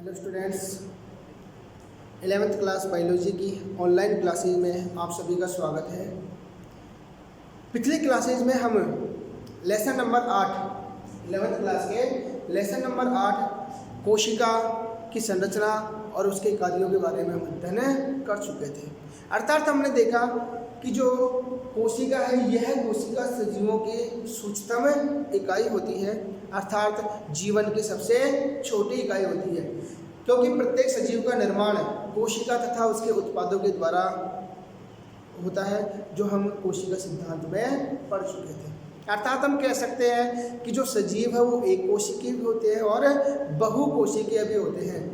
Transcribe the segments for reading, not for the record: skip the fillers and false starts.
Hello students, 11th class biology की online classes में आप सभी का स्वागत है। पिछली क्लासेज में हम लेसन नंबर 8 11th क्लास के लेसन नंबर 8 कोशिका की संरचना और उसके कार्यों के बारे में हम अध्ययन कर चुके थे। अर्थात हमने देखा कि जो कोशिका है यह कोशिका सजीवों की सूक्ष्मतम इकाई होती है, अर्थात जीवन की सबसे छोटी इकाई होती है, क्योंकि प्रत्येक सजीव का निर्माण कोशिका तथा उसके उत्पादों के द्वारा होता है, जो हम कोशिका सिद्धांत में पढ़ चुके थे। अर्थात हम कह सकते हैं कि जो सजीव है वो एक कोशिकीय भी होते हैं और बहुकोशिकीय भी होते हैं।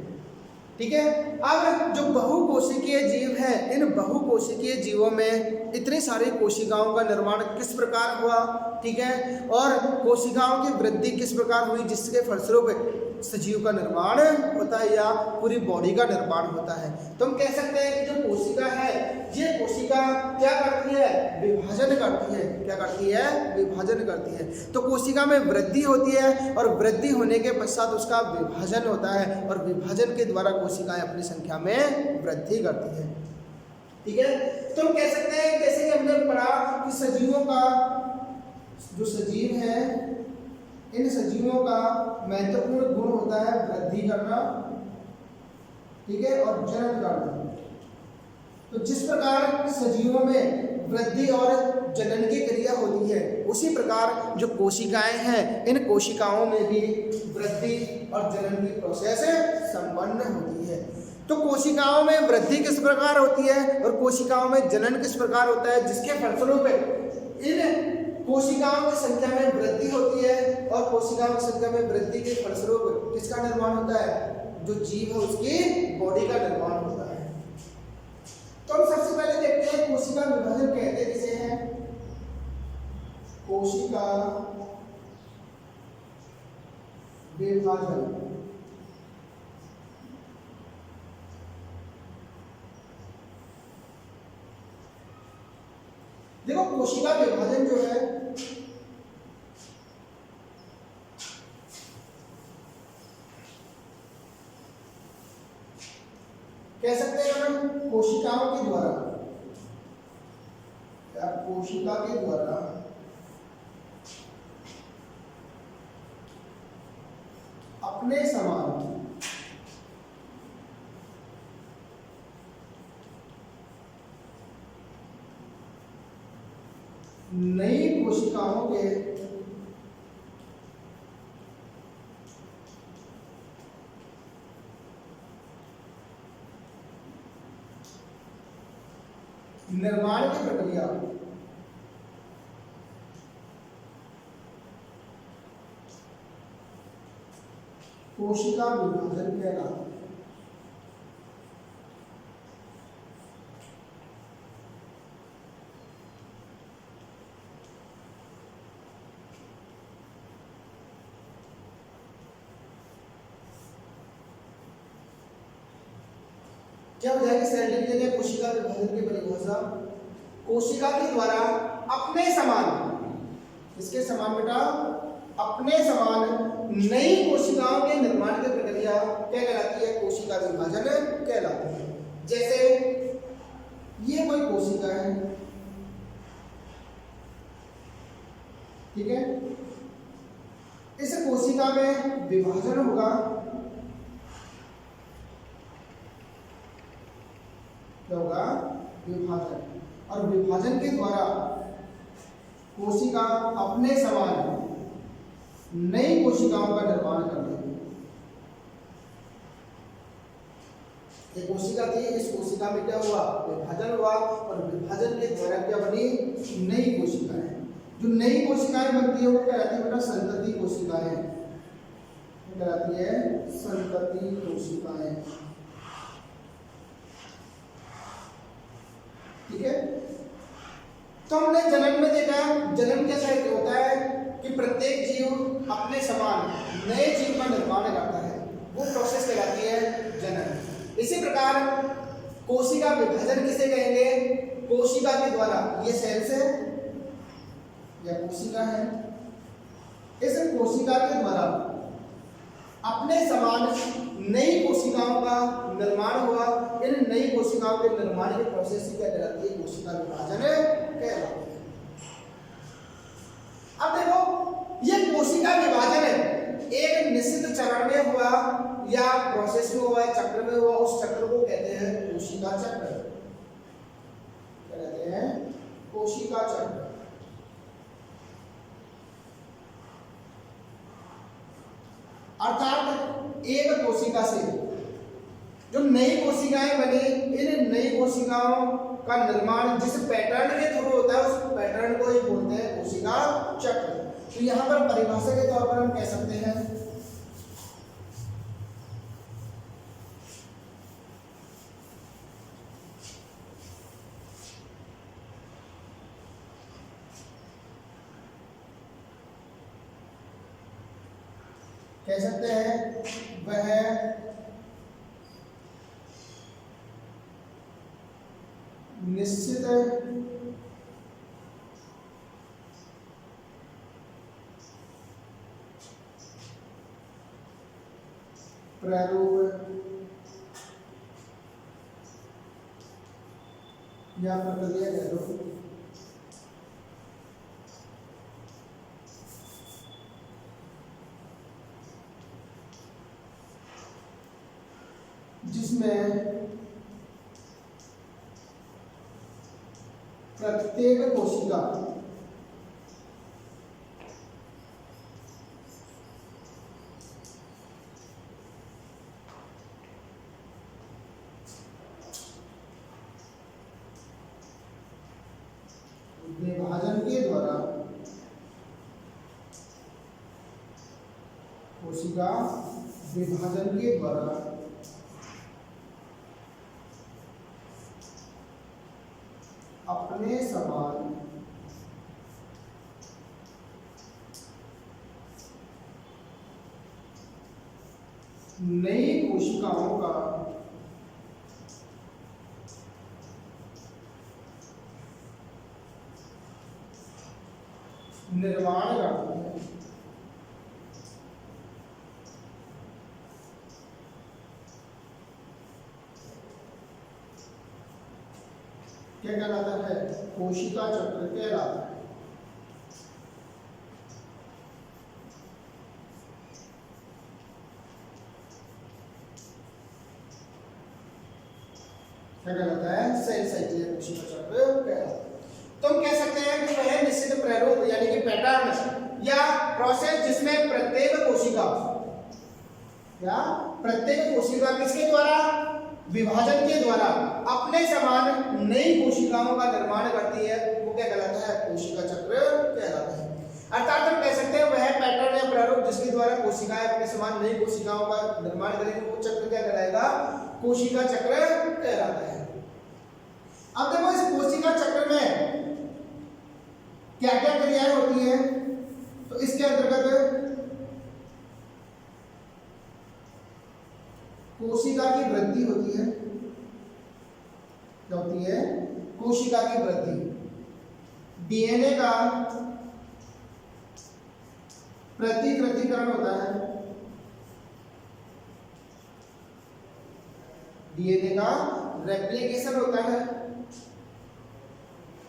ठीक है। अब जो बहुकोशिकीय जीव है, इन बहुकोशिकीय जीवों में इतनी सारी कोशिकाओं का निर्माण किस प्रकार हुआ, ठीक है, और कोशिकाओं की वृद्धि किस प्रकार हुई जिसके फलस्वरूप सजीव का निर्माण होता है या पूरी बॉडी का निर्माण होता है। तो हम कह सकते हैं कि जो कोशिका है ये कोशिका क्या करती है, विभाजन करती है। क्या करती है? विभाजन करती है। तो कोशिका में वृद्धि होती है और वृद्धि होने के पश्चात उसका विभाजन होता है और विभाजन के द्वारा कोशिकाएं अपनी संख्या में वृद्धि करती है। ठीक है। तो हम कह सकते हैं जैसे कि हमने पढ़ा कि सजीवों का जो सजीव है, इन सजीवों का महत्वपूर्ण गुण होता है वृद्धि करना, ठीक है, और जनन करना। तो जिस प्रकार सजीवों में वृद्धि और जनन की क्रिया होती है, उसी प्रकार जो कोशिकाएं हैं, इन कोशिकाओं में भी वृद्धि और जनन की प्रोसेस संपन्न होती है। तो कोशिकाओं में वृद्धि किस प्रकार होती है और कोशिकाओं में जनन किस प्रकार होता है, जिसके फलस्वरूप इन कोशिकाओं की संख्या में वृद्धि होती है और कोशिकाओं की संख्या में वृद्धि के फलस्वरूप किसका निर्माण होता है, जो जीव है उसकी बॉडी का निर्माण होता है। तो हम सबसे पहले देखते हैं कोशिका विभाजन कहते किसे हैं। कोशिका विभाजन देखो, कोशिका विभाजन जो है कह सकते हैं हम कोशिकाओं के द्वारा या कोशिका के द्वारा अपने समान नई कोशिकाओं के निर्माण की प्रक्रिया कोशिका विभाजन कहलाता है। क्या हो जाएगी सेल डिवीजन या कोशिका विभाजन की परिभाषा? कोशिका के द्वारा अपने समान, इसके समान बेटा, अपने समान नई कोशिकाओं के निर्माण की प्रक्रिया क्या कहलाती है? कोशिका विभाजन कहलाती है। जैसे ये कोई कोशिका है, ठीक है, इस कोशिका में विभाजन होगा, क्या होगा? विभाजन। और विभाजन के द्वारा कोशिका अपने समान नई कोशिकाओं का निर्माण कर देगी। एक कोशिका थी, इस कोशिका में क्या हुआ? विभाजन हुआ और विभाजन के द्वारा क्या बनी? नई कोशिकाएं। जो नई कोशिकाएं बनती है वो कहलाती है बेटा संतति कोशिकाएं। कहलाती है संतति कोशिकाएं। ठीक है। तो हमने जन्म में देखा, जन्म कैसा होता है कि प्रत्येक जीव अपने समान नए जीव का निर्माण करता है, वो प्रोसेस कहलाती है जनन। इसी प्रकार कोशिका विभाजन किसे कहेंगे? कोशिका के द्वारा, ये सेल्स है या कोशिका है, इस कोशिका के द्वारा अपने समान नई कोशिकाओं का निर्माण हुआ। इन नई कोशिकाओं के निर्माण के प्रोसेस क्या कहलाती है? कोशिका विभाजन कहलाती है। अब देखो, ये कोशिका विभाजन एक निश्चित चरण में हुआ या प्रोसेस में हुआ, चक्र में हुआ, उस चक्र को कहते हैं कोशिका चक्र। क्या कहते हैं? कोशिका चक्र। अर्थात एक कोशिका से जो नई कोशिकाएं बनी, इन नई कोशिकाओं का निर्माण जिस पैटर्न के थ्रू होता है, उस पैटर्न को ही बोलते हैं कोशिका चक्र। तो यहां पर परिभाषा के तौर पर हम कह सकते हैं वह निश्चित प्रारूप या प्रक्रिया कह दो, जिसमें प्रत्येक कोशिका विभाजन के द्वारा अपने समान नई कोशिकाओं का निर्माण करते हैं। क्या कहलाता है? कोशिका चक्र कहलाता है। क्या कहलाता है? सेल साइकिल या कोशिका चक्र कहलाता है। तो हम कह सकते हैं कि वह निश्चित प्रारूप यानी कि पैटर्न या प्रोसेस जिसमें प्रत्येक कोशिका किसके द्वारा? विभाजन के द्वारा अपने समान नई कोशिकाओं का निर्माण करती है, वो क्या कहलाता है? कोशिका चक्र कहलाता है। अर्थात हम कह सकते हैं वह पैटर्न या प्रारूप जिसके द्वारा कोशिकाएं अपने समान नई कोशिकाओं का निर्माण करेंगी, वो चक्र क्या कहलाएगा? कोशिका चक्र कहलाता है। अब देखो, इस कोशिका चक्र में क्या क्या क्रियाएं होती हैं? तो इसके अंतर्गत कोशिका की वृद्धि होती है। क्या होती है? कोशिका की वृद्धि। डीएनए का प्रतिकृतिकरण होता है। डीएनए का रेप्लिकेशन होता है।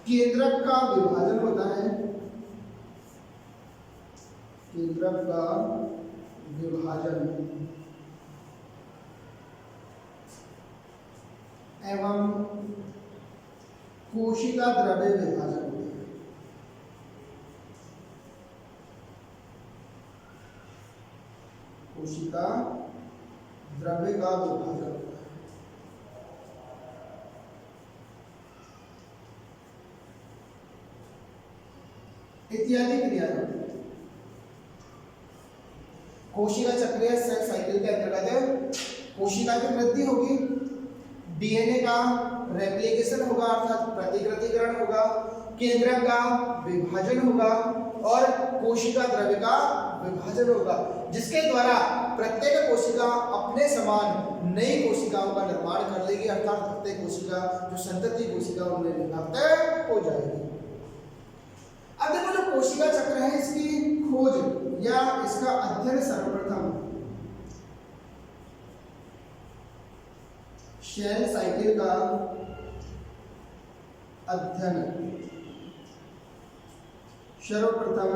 केंद्रक का विभाजन होता है। केंद्रक का विभाजन एवं कोशिका द्रव्य विभाजन होता है। कोशिका द्रव्य का विभाजन होता है। इत्यादि क्रियाएं होती है। कोशिका चक्रीय सेल साइकिल के अंतर्गत कोशिका की वृद्धि होगी, डीएनए का रेप्लिकेशन होगा अर्थात प्रतिकृतिकरण होगा, केंद्रक का विभाजन होगा और कोशिका द्रव्य का विभाजन होगा, जिसके द्वारा प्रत्येक कोशिका अपने समान नई कोशिकाओं का निर्माण कर लेगी। अर्थात प्रत्येक कोशिका जो संतति कोशिका उनमें विभक्त हो जाएगी। अब देखो, जो कोशिका चक्र है इसकी खोज या इसका अध्ययन सर्वप्रथम शेल साइकिल का अध्ययन सर्वप्रथम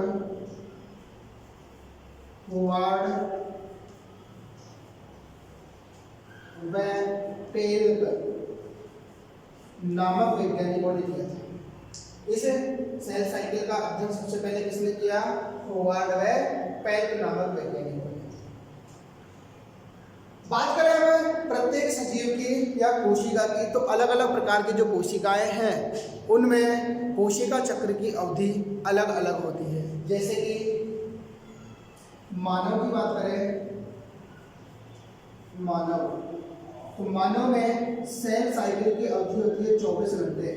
होवार्ड व टेल्क नामक वैज्ञानिकों ने किया था। इस सेल साइकिल का अध्ययन सबसे पहले किसने किया? होवार्ड व पेल्क नामक वैज्ञानिकों ने। बात करें हम प्रत्येक सजीव की या कोशिका की, तो अलग अलग प्रकार की जो कोशिकाएं हैं उनमें कोशिका चक्र की अवधि अलग अलग होती है। जैसे कि मानव की बात करें, मानव, तो मानव में सेल साइकिल की अवधि होती है 24 घंटे।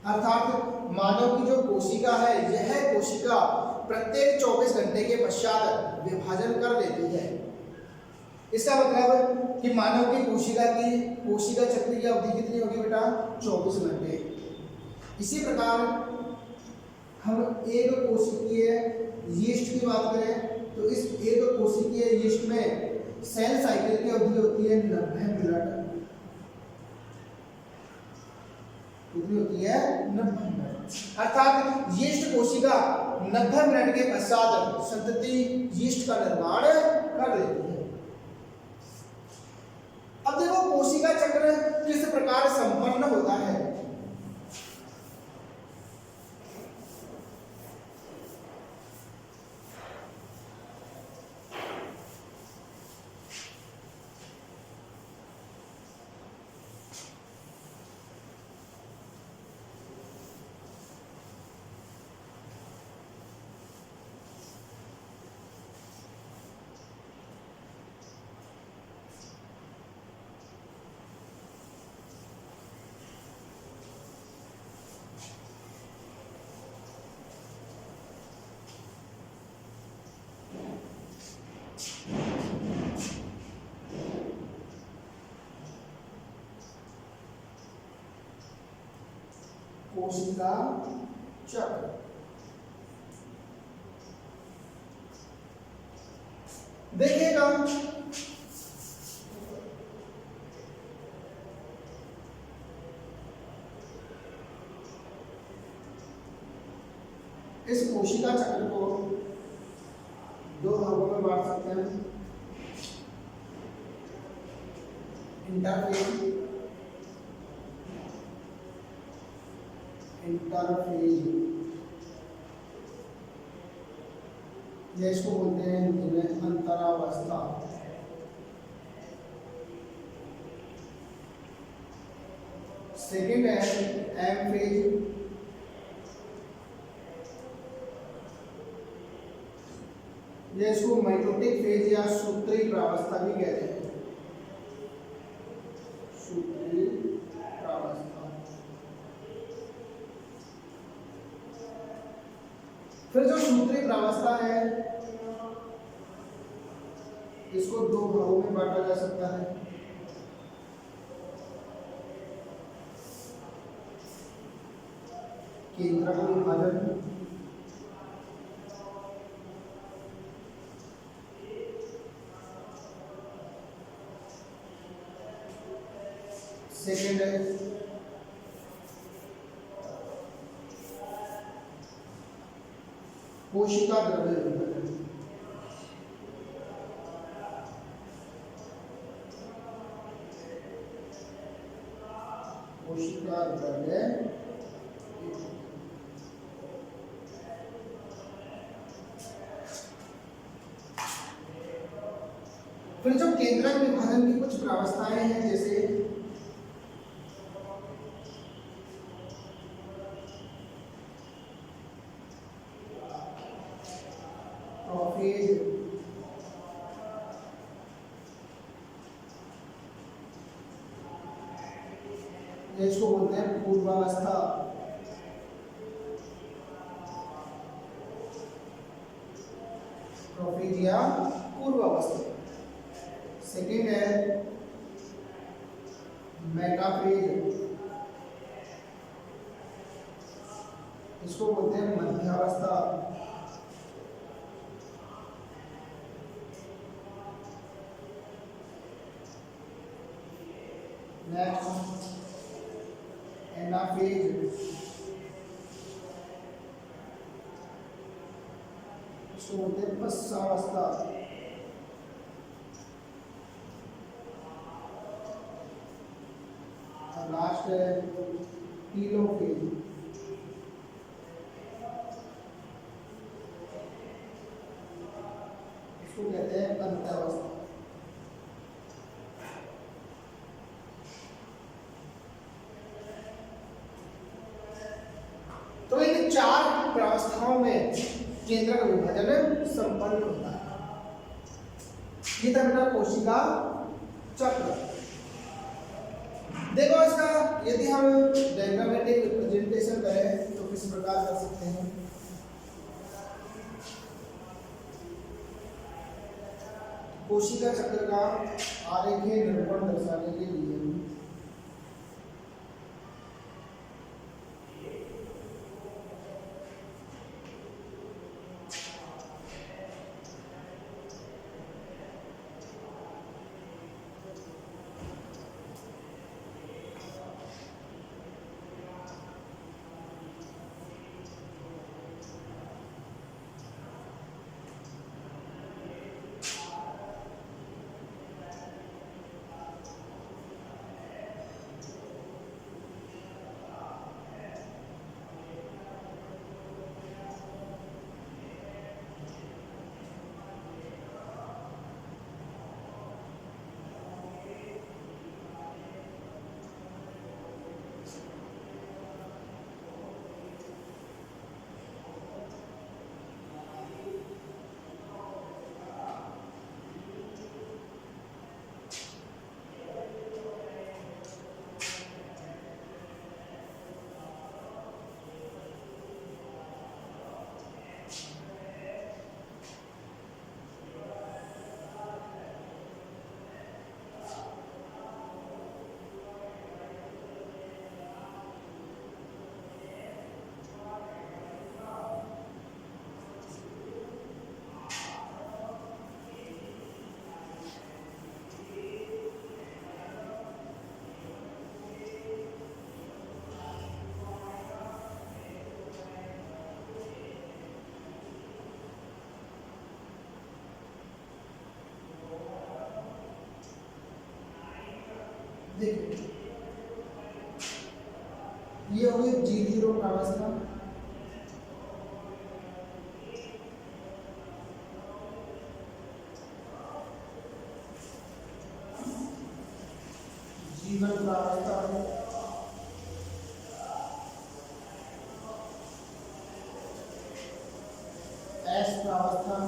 अर्थात मानव की जो कोशिका है, यह कोशिका प्रत्येक 24 घंटे के पश्चात विभाजन कर लेती है। इसका मतलब कि मानव की कोशिका चक्र की अवधि कितनी होगी बेटा? 24 घंटे। इसी प्रकार हम एक कोशिकीय यीस्ट की बात करें, तो इस एक कोशिकीय यीस्ट में सेल साइकिल की अवधि होती है 90 मिनट। कितनी होती है? 90 मिनट। अर्थात यीस्ट कोशिका 90 मिनट के पश्चात संतति यीस्ट का निर्माण कर लेती है। अब देखो कोशिका चक्र किस प्रकार संपन्न होता है। कोशिका चक्र देखिएगा, इस कोशिका चक्र को दो भागों में बांट सकते हैं। इंटरफेज ये इसको बोलते हैं हिंदी में अंतरावस्था। सेकेंड है एम फेज, ये इसको माइटोटिक फेज या सूत्री प्रावस्था भी कहते हैं। सूत्री प्रावस्था। फिर जो सूत्री प्रावस्था है, इसको दो भागों में बांटा जा सकता है। केंद्रक विभाजन सेकेंड है कोशिका द्रव्य विभाजन। कोशिका द्रव्य फिर जो केंद्रक विभाजन की कुछ प्रावस्थाएं हैं, जैसे प्रोफेज, इसको बोलते हैं पूर्वावस्था। प्रोफेज या पूर्वावस्था। सेकेंड है मेटाफेज, इसको बोलते हैं मध्यावस्था। नेक्स्ट एनाफेज, इसको बोलते हैं पश्चावस्था। और लास्ट है टीलोफेज, इसको कहते हैं अंत्यावस्था। तो इन चार प्रावस्थाओं में केंद्रक विभाजन संपन्न होता है। ये था अपना कोशिका चक्र। देखो इसका यदि हम डायग्रामेटिक रिप्रेजेंटेशन करें तो किस प्रकार कर सकते हैं। कोशिका चक्र का आरेखीय निरूपण दर्शाने के लिए देखिए ये हो गई G0 प्रावस्था। G1 प्रावस्था है, S प्रावस्था,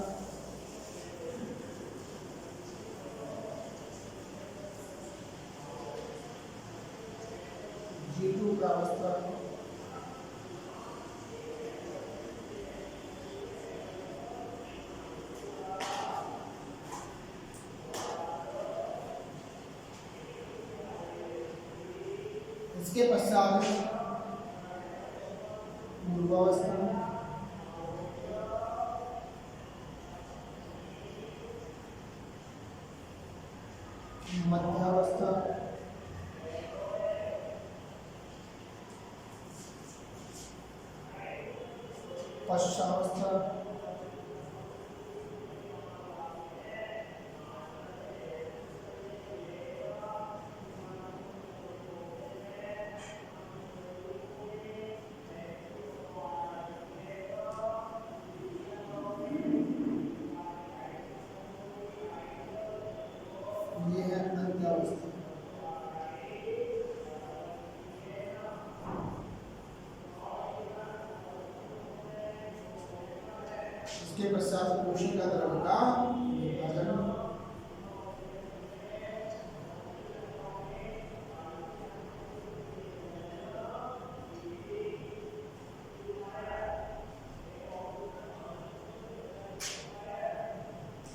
G2 प्रावस्था, इसके पश्चात पूर्वावस्था, मध्यावस्था, पश्चावस्था, ये है अंत्यावस्था। इसके पश्चात कोशिका द्रव का विभाजन।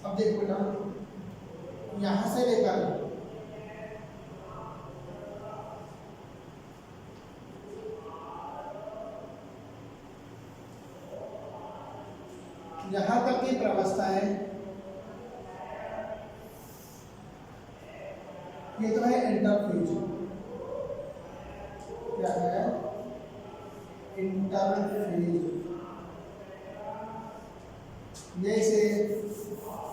अब देखो ना, यहां से लेकर यहां तक की प्रावस्था है, ये तो है इंटरफेज। क्या है, इंटरफेज। ये इसे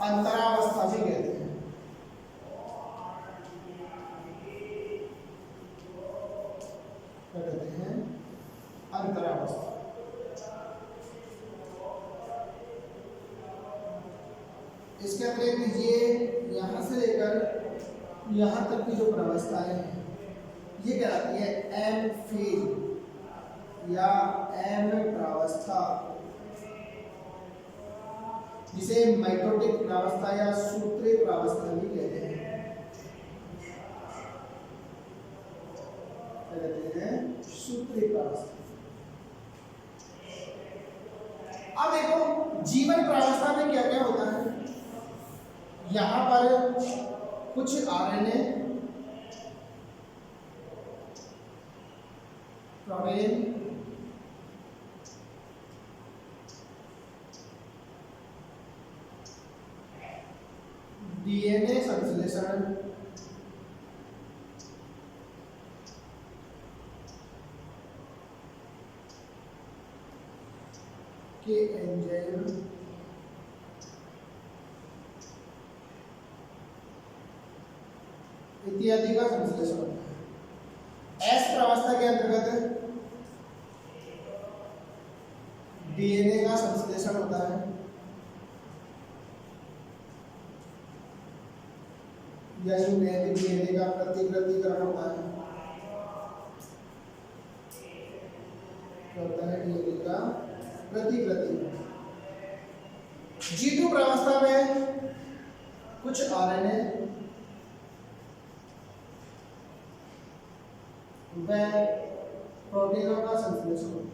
अंतरावस्था भी कहते हैं। क्या कहते हैं, अंतरावस्था। इसके अंदर ये यहाँ से लेकर यहाँ तक की जो प्रावस्थाएं हैं ये कहलाती है एम फेज या एम प्रावस्था, जिसे माइटोटिक प्रावस्था या सूत्रीय प्रावस्था भी कहते हैं। क्या कहते हैं, सूत्रीय प्रावस्था। अब देखो जीवन प्रावस्था में क्या क्या होता है। यहां पर कुछ आरएनए, प्रोटीन, डीएनए संश्लेषण, के एंजाइम, इत्यादि का संश्लेषण होता है। एस प्रावस्था के अंतर्गत डीएनए का संश्लेषण होता है, या डीएनए का प्रतिकृतिकरण होता है। क्या होता है, डीएनए का प्रतिकृति। G2 प्रावस्था में कुछ आरएनए व प्रोटीनों का संश्लेषण होता है।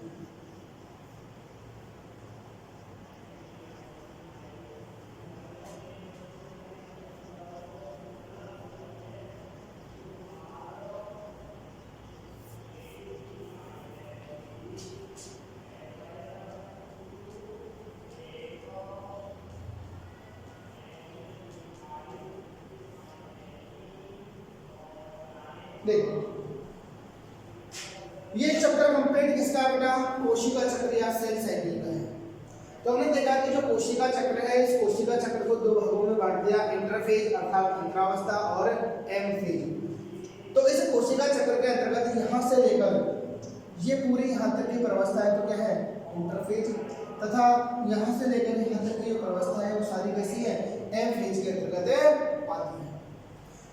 देखो ये चक्र कंप्लीट किसका बेटा, कोशिका चक्र या सेल साइकिल का है। तो हमने देखा कि जो कोशिका चक्र है, इस कोशिका चक्र को दो भागों में बांट दिया, इंटरफेज अर्थात अंतरावस्था और एम फेज। तो इस कोशिका चक्र के अंतर्गत यहां से लेकर ये पूरी यहां तक की प्रावस्था है तो क्या है, इंटरफेज, तथा यहां से लेकर यहां तक की जो प्रावस्था है वो सारी कैसी है, एम फेज के अंतर्गत आती है।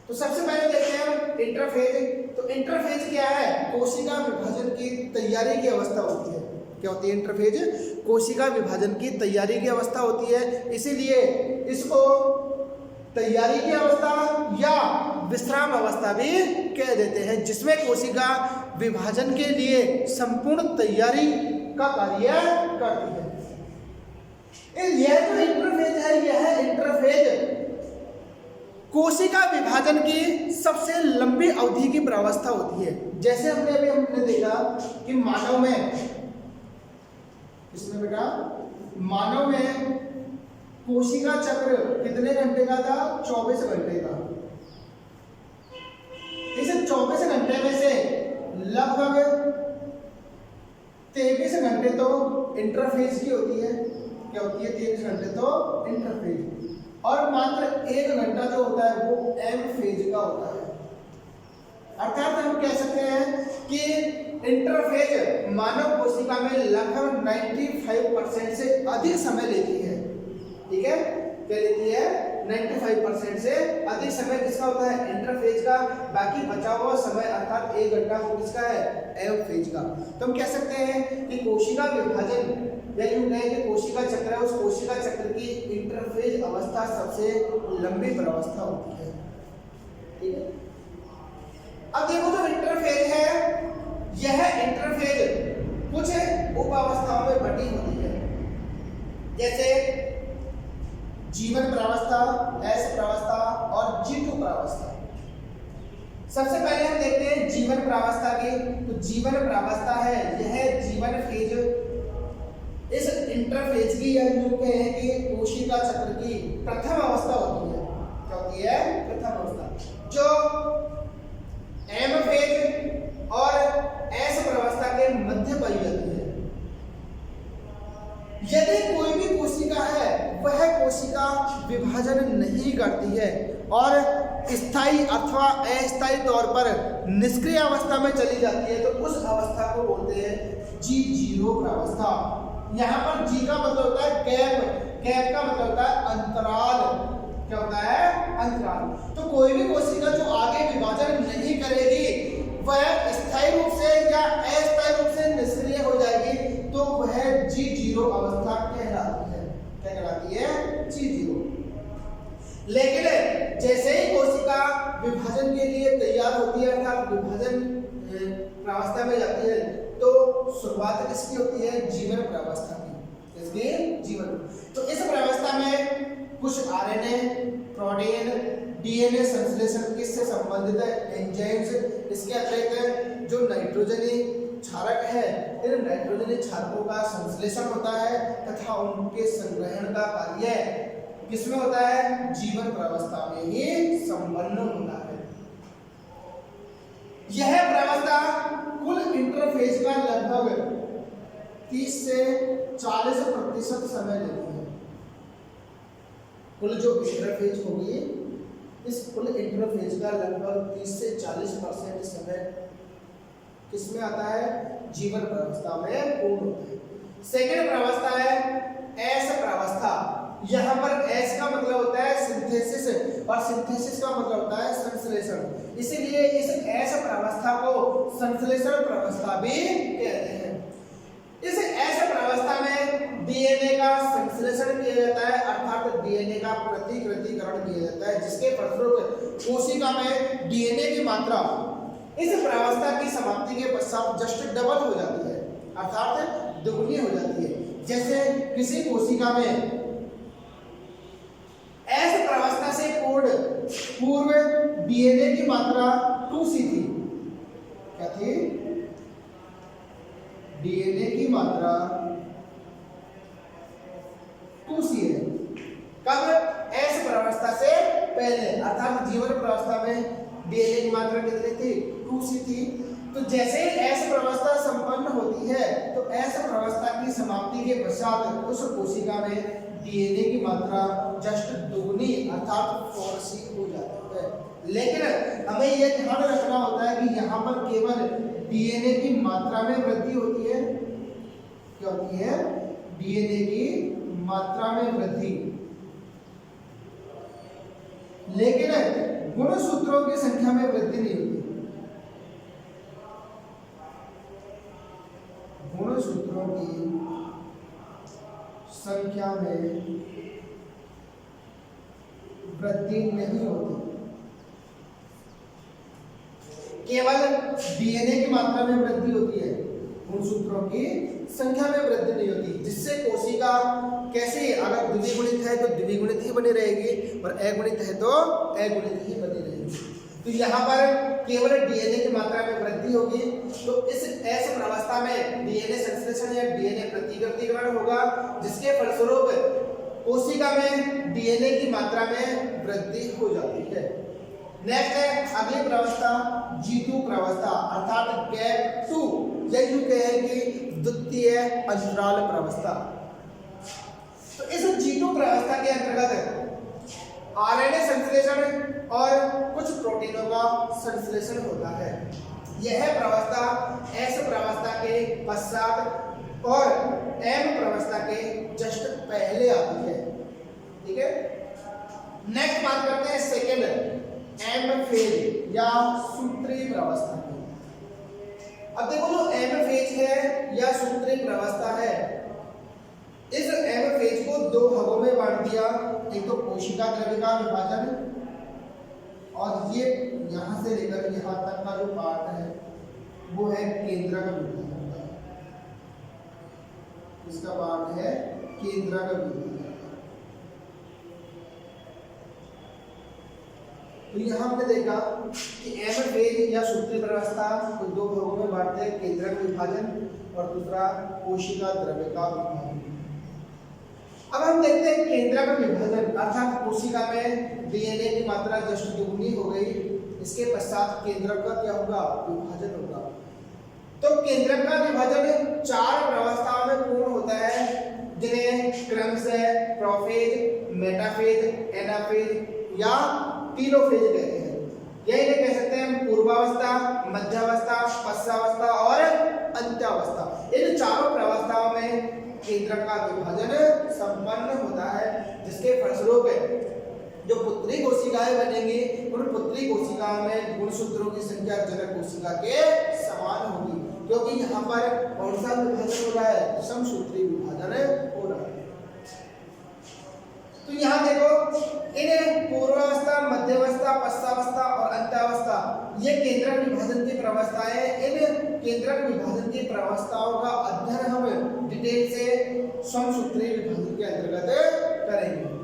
तो सबसे पहले देखते हैं इंटरफेज। तो इंटरफेज क्या है, कोशिका विभाजन की तैयारी की अवस्था होती है। क्या होती है इंटरफेज, कोशिका विभाजन की तैयारी की अवस्था होती है। इसीलिए इसको तैयारी की अवस्था या विश्राम अवस्था भी कह देते हैं, जिसमें कोशिका विभाजन के लिए संपूर्ण तैयारी का कार्य करती है। यह जो इंटरफेज है, यह इंटरफेज कोशिका विभाजन की सबसे लंबी अवधि की प्रावस्था होती है। जैसे हमने देखा कि मानव में, इसमें बेटा मानव में कोशिका चक्र कितने घंटे का था, 24 घंटे का। इस 24 घंटे में से लगभग 23 घंटे तो इंटरफेज की होती है। क्या होती है, 23 घंटे तो इंटरफेज, और मात्र 1 घंटा जो होता है वो एम फेज का होता है। अर्थात हम कह सकते हैं कि इंटरफेज मानव कोशिका में लगभग 95% से अधिक समय लेती है। ठीक है, क्या लेती है, 95% से अधिक समय किसका होता है, इंटरफेज का। बाकी बचा हुआ समय अर्थात 1 घंटा वो किसका है, एम फेज का। तो हम कह सकते हैं कि कोशिका विभाजन या यूं कहें कि कोशिका चक्र है, उस कोशिका चक्र की इंटरफेज अवस्था सबसे लंबी प्रावस्था होती है। ठीक है, अब देखो जो इंटरफेज है, यह इंटरफेज कुछ उप अवस्थाओं में बटी होती है, जैसे जीवन प्रावस्था, एस प्रावस्था और G2 प्रावस्था। सबसे पहले हम देखते हैं जीवन प्रावस्था की। तो जीवन प्रावस्था है, यह जीवन फेज इस इंटरफेज की, या जो कहें कि कोशिका चक्र की प्रथम अवस्था होती है। क्या होती है, प्रथम अवस्था। जो एम फेज और एस कोशिका विभाजन नहीं करती है और स्थायी अथवा अस्थायी तौर पर निष्क्रिय अवस्था में चली जाती है, तो उस अवस्था को बोलते हैं G0 प्रावस्था। यहाँ पर G का मतलब होता है गैप, गैप का मतलब होता है अंतराल। क्या होता है? अंतराल। तो कोई भी कोशिका जो आगे विभाजन नहीं करेगी वह स्थायी रूप से या अस्थायी रूप से निष्क्रिय हो जाएगी, तो वह G0 अवस्था कहलाती है। क्या कहलाती है? G0। लेकिन जैसे ही कोशिका विभाजन के लिए तैयार होती है अर्थात विभाजन प्रावस्था में जाती है, तो शुरुआत किसकी होती है? जीवन प्रावस्था की। इसकी जीवन। तो इस प्रावस्था में कुछ आरएनए, प्रोटीन, डीएनए संश्लेषण किससे संबंधित है? एंजाइम्स। इसके अतिरिक्त जो नाइट्रोजनी क्षारक है, इन नाइट्रोजनी क्षारकों का संश्लेषण होता है तथा उनके संग्रहण का कार्य किसमें होता है? जीवन प्रावस्था में ही संपन्न होता है। यह प्रावस्था कुल इंटरफेज का लगभग 30 से 40% समय लेती है। कुल जो इंटरफेज होगी, इस कुल इंटरफेज का लगभग 30 से 40% समय किसमें आता है? जीवन प्रावस्था में पूर्ण होता है। सेकेंड प्रावस्था है एस प्रावस्था। यहाँ पर एस का मतलब होता है सिंथेसिस और सिंथेसिस का मतलब होता है संश्लेषण। इसीलिए इस एस प्रावस्था को संश्लेषण प्रावस्था भी कहते हैं। इस एस प्रावस्था में डीएनए का संश्लेषण किया जाता है अर्थात डीएनए का प्रतिकृतिकरण किया जाता है, जिसके फलस्वरूप कोशिका में डीएनए की मात्रा इस प्रावस्था की समाप्ति के पश्चात जस्ट डबल हो जाती है अर्थात दुगनी हो जाती है। जैसे किसी कोशिका में एस प्रावस्था से पूर्व डीएनए की मात्रा 2C थी। क्या थी? डीएनए की मात्रा 2C है। कब? एस प्रावस्था से पहले अर्थात जीवन प्रावस्था में डीएनए की मात्रा कितनी थी? 2C थी। तो जैसे ही एस प्रावस्था संपन्न होती है तो एस प्रावस्था की समाप्ति के पश्चात उस कोशिका में डीएनए की मात्रा जस्ट दुगनी अर्थात 4C हो जाती है। लेकिन हमें यह ध्यान रखना होता है कि यहाँ पर केवल डीएनए की मात्रा में वृद्धि होती है। क्या होती है? डीएनए की मात्रा में वृद्धि, लेकिन गुणसूत्रों की संख्या में वृद्धि नहीं होती। गुणसूत्रों की संख्या में वृद्धि नहीं होती, केवल डीएनए की मात्रा में वृद्धि होती है, गुणसूत्रों की संख्या में वृद्धि नहीं होती, जिससे कोशिका कैसे अगर द्विगुणित है तो द्विगुणित ही बनी रहेगी और अगुणित है तो अगुणित ही बनी रहेगी। तो यहाँ पर केवल डीएनए की मात्रा में वृद्धि होगी, तो इस एस प्रावस्था में डीएनए संश्लेषण या डीएनए प्रतिकृतिकरण होगा, जिसके फलस्वरूप कोशिका में डीएनए की मात्रा में वृद्धि हो जाती है। नेक्स्ट है अगली प्रावस्था G2 प्रावस्था अर्थात गैप 2 या यूं कहें कि द्वितीय अंतराल प्रावस्था। तो इस G2 प्रावस्था के अंतर्गत आरएनए संश्लेषण और कुछ प्रोटीनों का संश्लेषण होता है। यह प्रावस्था एस प्रावस्था के पश्चात और एम प्रावस्था के जस्ट पहले आती है। ठीक है, नेक्स्ट बात करते हैं सेकेंड एम फेज या सूत्री प्रावस्था की। अब देखो जो एम फेज है या सूत्री प्रावस्था है, इस एम फेज को दो भागों में बांट दिया। एक तो कोशिका द्रव्य का विभाजन और ये यहां से लेकर यहां तक का जो पार्ट है वो है केंद्रक विभाजन। इसका पार्ट है केंद्रक विभाजन। तो यहाँ हमने देखा कि एम फेज या सूत्री प्रावस्था को दो भागों में बांटते हैं, केंद्रक विभाजन और दूसरा कोशिका द्रव्य का विभाजन। अब हम देखते हैं केंद्रक विभाजन अर्थात कोशिका में डीएनए की मात्रा जस्ट दुगनी हो गई, इसके पश्चात केंद्रक का क्या होगा? विभाजन होगा। तो केंद्रक का विभाजन 4 प्रावस्थाओं में पूर्ण होता है। जिन्हें क्रमशः प्रोफेज, मेटाफेज, एनाफेज या टीलोफेज कहते हैं। या इन्हें कह सकते हैं पूर्वावस्था, मध्यावस्था, पश्चावस्था और अंत्यावस्था। इन चारों प्रावस्थाओं में केंद्रक का विभाजन संपन्न होता है, जिसके फलस्वरूप जो पुत्री कोशिकाएं बनेंगी उन पुत्री कोशिकाओं में गुणसूत्रों की संख्या जनक कोशिका के समान होगी, क्योंकि यहाँ पर कौन सा विभाजन हो रहा है? समसूत्री विभाजन हो रहा है। तो यहाँ देखो इन पूर्वावस्था, मध्यावस्था, पश्चावस्था और अंत्यावस्था ये केंद्रक विभाजन की प्रावस्थाएं। इन केंद्रक विभाजन की प्रावस्थाओं का अध्ययन हम डिटेल से समसूत्री विभाजन के अंतर्गत करेंगे,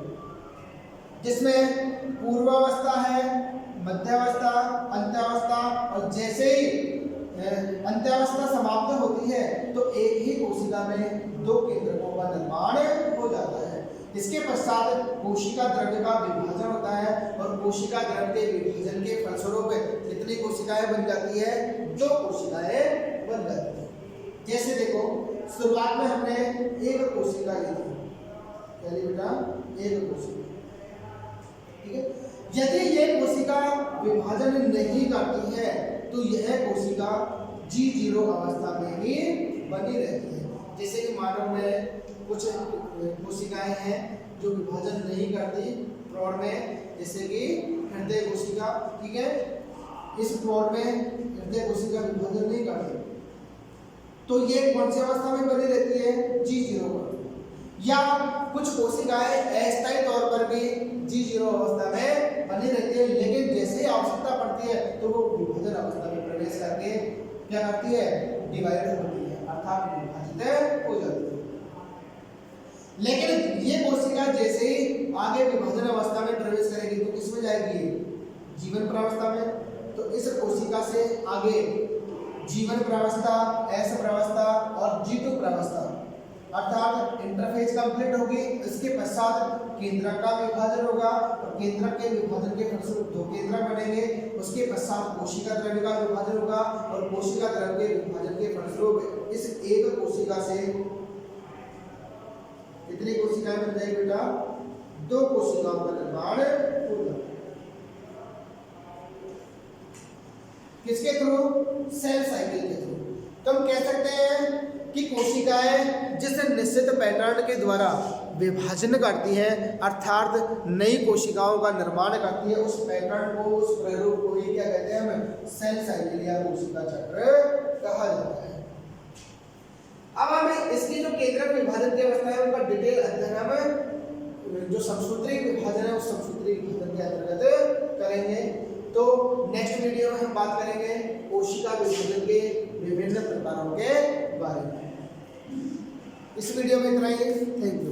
जिसमें पूर्वावस्था है, मध्यावस्था, अंत्यावस्था और जैसे ही अंत्यावस्था समाप्त होती है तो एक ही कोशिका में दो केंद्रकों का निर्माण हो जाता है। इसके पश्चात कोशिका द्रव्य का विभाजन होता है और कोशिका द्रव्य के विभाजन के फलस्वरूप कितनी कोशिकाएं बन जाती है? दो कोशिकाएं बन जाती है। जैसे देखो शुरुआत में हमने एक कोशिका ली थी, क्या ली बेटा? एक कोशिका, ठीक है। यदि ये कोशिका विभाजन नहीं करती है तो यह कोशिका G0 अवस्था में ही बनी रहती है। जैसे कि मानव में कुछ कोशिकाएं हैं जो विभाजन नहीं करती प्रौढ़ में, जैसे कि हृदय कोशिका, ठीक है। इस प्रौढ़ में हृदय कोशिका विभाजन नहीं करती, तो ये कौन सी अवस्था में बनी रहती है? G0 पर। या कुछ कोशिकाएं अस्थायी तौर पर भी G0 अवस्था में बनी रहती है, लेकिन जैसे ही आवश्यकता पड़ती है तो वो विभाजन अवस्था में प्रवेश करके क्या करती है? डिवाइड होती है, अर्थात विभाजित हो जाती है। लेकिन ये कोशिका जैसे ही आगे विभाजन अवस्था में प्रवेश करेगी तो किसमें जाएगी? जीवन प्रावस्था में। तो इस कोशिका से आगे जीवन प्रावस्था, एस प्रावस्था और G2 प्रावस्था अर्थात इंटरफेज कंप्लीट होगी। इसके पश्चात केंद्रक का विभाजन होगा और केंद्रक के विभाजन के फलस्वरूप दो केंद्रक बनेंगे। उसके पश्चात कोशिका द्रव्य का विभाजन होगा और कोशिका द्रव्य के विभाजन के फलस्वरूप इस एक कोशिका से कितनी कोशिकाएं बन जाएगी बेटा? दो कोशिकाओं का निर्माण होगा। किसके थ्रू? सेल साइकिल के थ्रू। तो हम कह सकते हैं कि कोशिकाएं जिस निश्चित पैटर्न के द्वारा विभाजन करती हैं अर्थात नई कोशिकाओं का निर्माण करती है, उस पैटर्न को, उस प्रारूप को ही क्या कहते हैं? हम सेल साइकिल या कोशिका चक्र कहा जाता है। अब हम इसकी जो केंद्रक विभाजन की अवस्था है उनका डिटेल अध्ययन हम जो समसूत्री विभाजन है उस समसूत्री विभाजन के अंतर्गत करेंगे। तो नेक्स्ट वीडियो में हम बात करेंगे कोशिका विभाजन के विभिन्न प्रकारों के बारे में। इस वीडियो में इतना ही। Thank you.